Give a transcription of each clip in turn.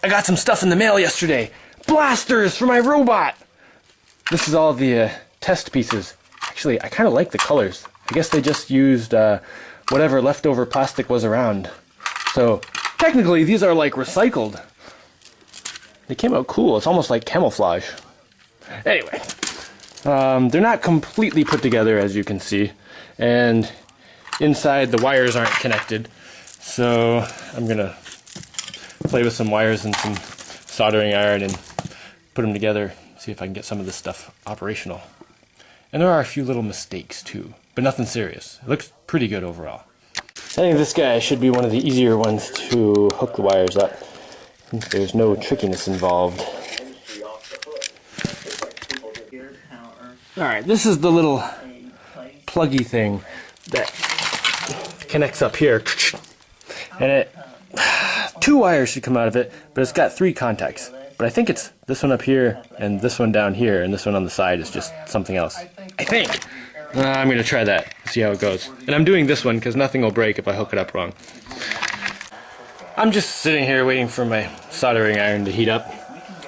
I got some stuff in the mail yesterday. Blasters for my robot. This is all the test pieces. Actually, I kind of like the colors. I guess they just used whatever leftover plastic was around. So technically these are like recycled. They came out cool. It's almost like camouflage. Anyway, they're not completely put together, as you can see, and inside the wires aren't connected. So I'm gonna play with some wires and some soldering iron and put them together, see if I can get some of this stuff operational. And there are a few little mistakes too, but nothing serious. It looks pretty good overall. I think this guy should be one of the easier ones to hook the wires up, since there's no trickiness involved. Alright, this is the little pluggy thing that connects up here. And two wires should come out of it, but it's got 3 contacts. But I think it's this one up here, and this one down here, and this one on the side is just something else. I think! I'm going to try that, see how it goes. And I'm doing this one because nothing will break if I hook it up wrong. I'm just sitting here waiting for my soldering iron to heat up.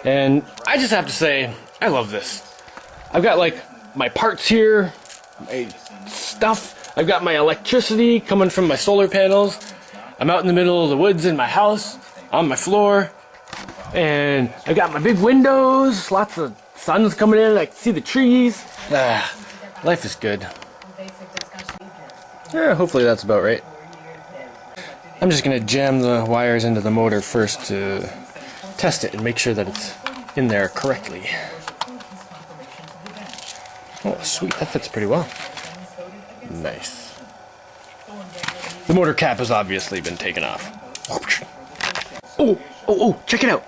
And I just have to say, I love this. I've got like my parts here, my stuff. I've got my electricity coming from my solar panels. I'm out in the middle of the woods in my house, on my floor. And I've got my big windows, lots of sun's coming in, I can see the trees. Life is good. Yeah, hopefully that's about right. I'm just going to jam the wires into the motor first to test it and make sure that it's in there correctly. Oh, sweet, that fits pretty well. Nice. The motor cap has obviously been taken off. Oh, check it out.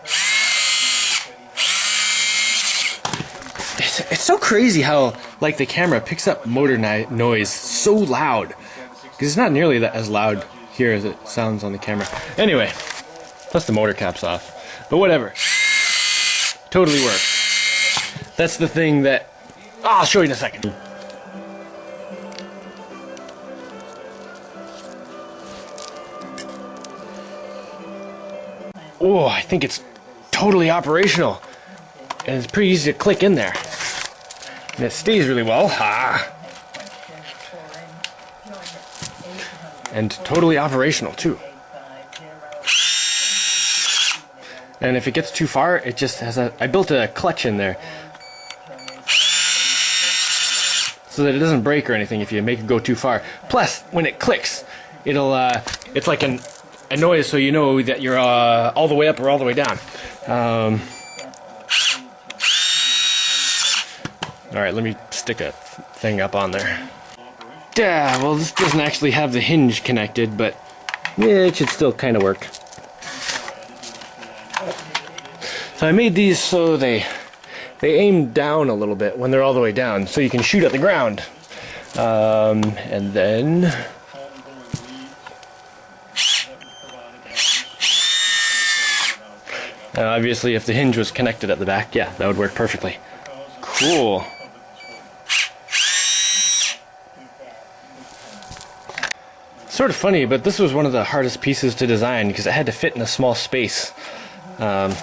It's so crazy how, like, the camera picks up motor noise so loud. Because it's not nearly as loud here as it sounds on the camera. Anyway, plus the motor cap's off. But whatever. Totally works. That's the thing that... I'll show you in a second. Oh, I think it's totally operational. And it's pretty easy to click in there. And it stays really well. And totally operational too. And if it gets too far, it just has I built a clutch in there so that it doesn't break or anything if you make it go too far. Plus, when it clicks, it'll it's like a noise, so you know that you're all the way up or all the way down. Alright, let me stick a thing up on there. Yeah, well, this doesn't actually have the hinge connected, but yeah, it should still kind of work. So I made these so they aim down a little bit when they're all the way down, so you can shoot at the ground. And then... obviously, if the hinge was connected at the back, yeah, that would work perfectly. Cool. Sort of funny, but this was one of the hardest pieces to design because it had to fit in a small space. But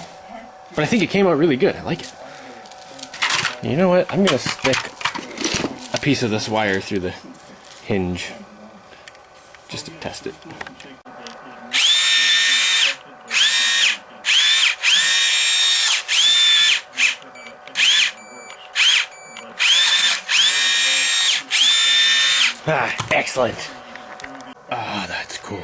I think it came out really good. I like it. You know what? I'm going to stick a piece of this wire through the hinge just to test it. Excellent. Ah, that's cool.